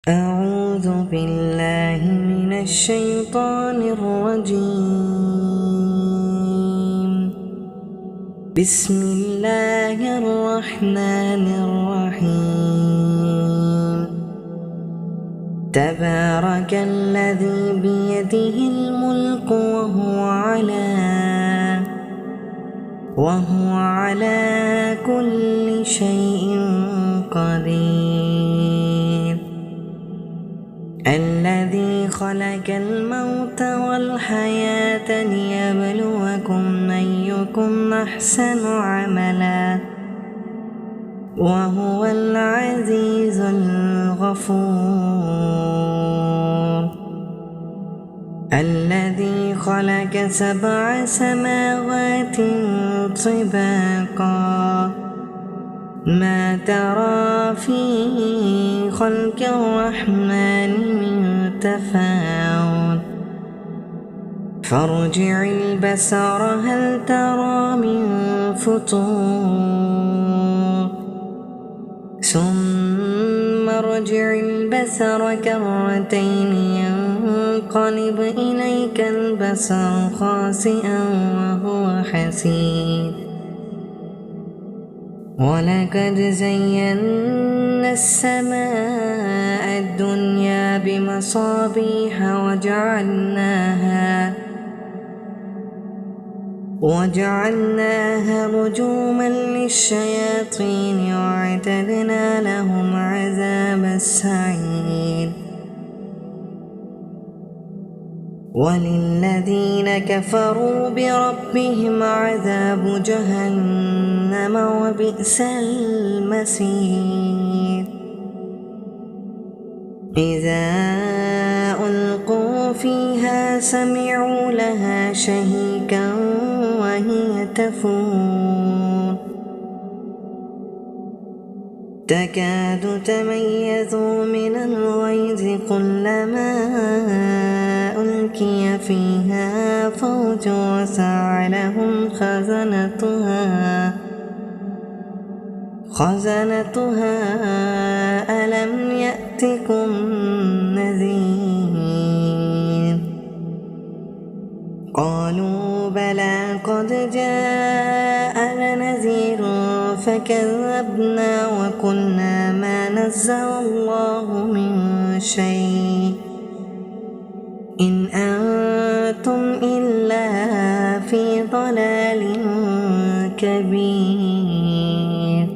أعوذ بالله من الشيطان الرجيم. بسم الله الرحمن الرحيم. تبارك الذي بيده الملك وهو على كل شيء قدير. الذي خلق الموت والحياة ليبلوكم أيكم أحسن عملا وهو العزيز الغفور. الذي خلق 7 سماوات طباقا ما ترى في خلق الرحمن من تفاوت فارجع البصر هل ترى من فطور ثم ارجع البصر كرتين ينقلب إليك البصر خاسئا وهو حسير. ولقد زينا السماء الدنيا بمصابيح وجعلناها رجوما للشياطين وأعتدنا لهم عذاب السعير. وللذين كفروا بربهم عذاب جهنم وبئس المصير. إذا ألقوا فيها سمعوا لها شهيقا وهي تفور تكاد تميز من الغيظ كلما ألقي فيها فوج سألهم خزنتها ألم يأتكم نذير. قالوا بلى قد جاءنا نذير فكذبنا وقلنا ما نزل الله من شيء إن أنتم إلا في ضلال كبير.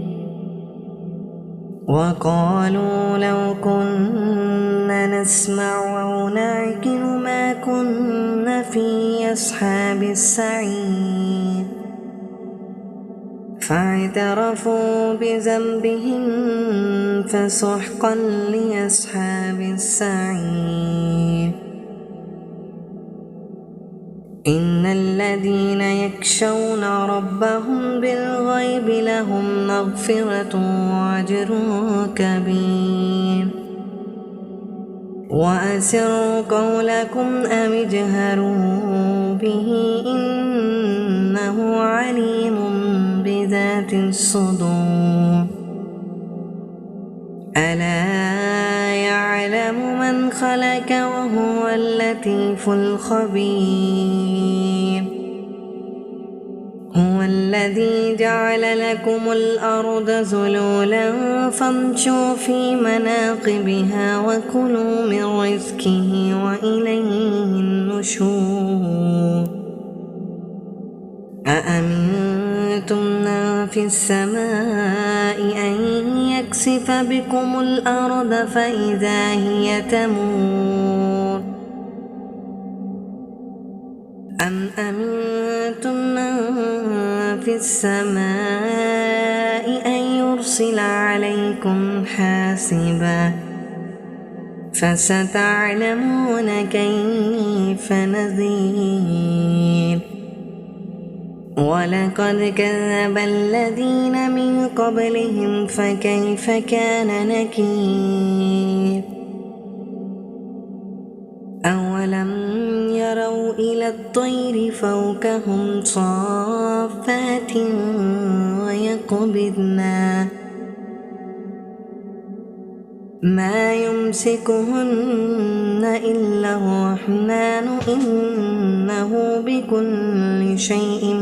وقالوا لو كنا نسمع أو نعقل ما كنا في أصحاب السعير فاعترفوا بذنبهم فسحقا لأصحاب السعير. إن الذين يخشون ربهم بالغيب لهم مغفرة وأجر كبير. وأسروا قولكم أم اجهروا به إنه عليم بذات الصدور. ألا يعلم من خلق وهو اللطيف الخبير. هو الذي جعل لكم الأرض ذلولا فامشوا في مناقبها وكلوا من رزقه وإليه النشور. أأمنتم من في السماء أن يكسف بكم الأرض فإذا هي تمور أم أمنتم من في السماء أن يرسل عليكم حاسبا فستعلمون كيف نذير. ولقد كذب الذين من قبلهم فكيف كان نكير. أولم يروا إلى الطير فوقهم صافات ويقبضن ما يمسكهن إلا الرحمن إنه بكل شيء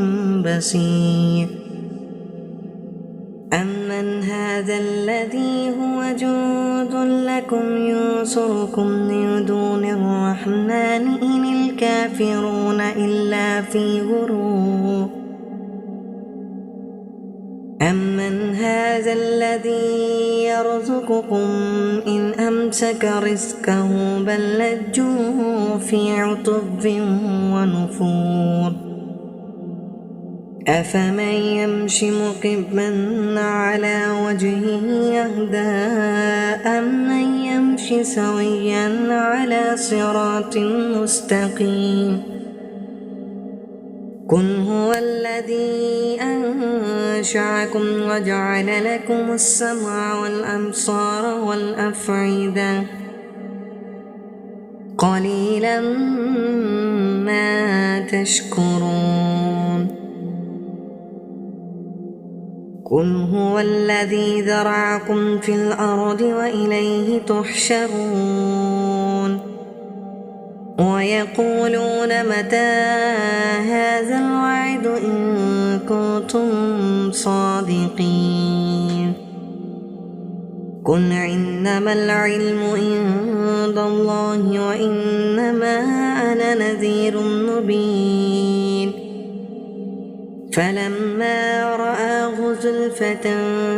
بصير أمن هذا الذي هو جند لكم ينصركم من دون الرحمن إن الكافرون إلا في غرور أمن هذا الذي يرزقكم إن أمسك رزقه بل لجوا في عتب ونفور أفمن يمشي مكبا على وجهه يهدى أمن يمشي سويا على صراط مستقيم قل هو الذي أنشأكم وجعل لكم السمع والأبصار والأفئدة قليلا ما تشكرون قل هو الذي ذرأكم في الأرض وإليه تحشرون ويقولون متى هذا الوعد إن كنتم صادقين قل إنما العلم عند الله وإنما أنا نذير مبين فلما رآه زلفة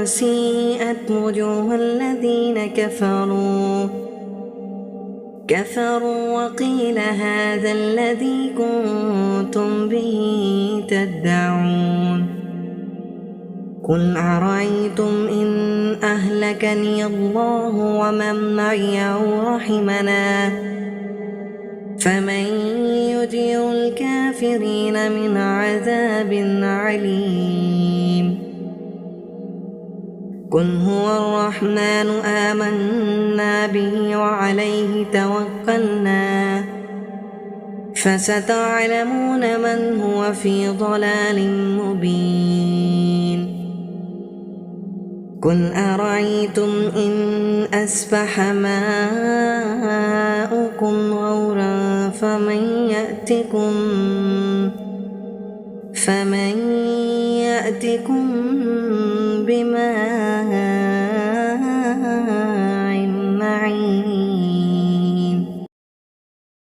سيئت وجوه الذين كفروا وقيل هذا الذي كنتم به تدعون قل أرأيتم إن أهلكني الله ومن معي أو رحمنا فمن يجير الكافرين من عذاب عليم قل هو الرحمن آمنا به وعليه توكلنا فستعلمون من هو في ضلال مبين قل أرأيتم إن أصبح ماؤكم غورا فمن يأتكم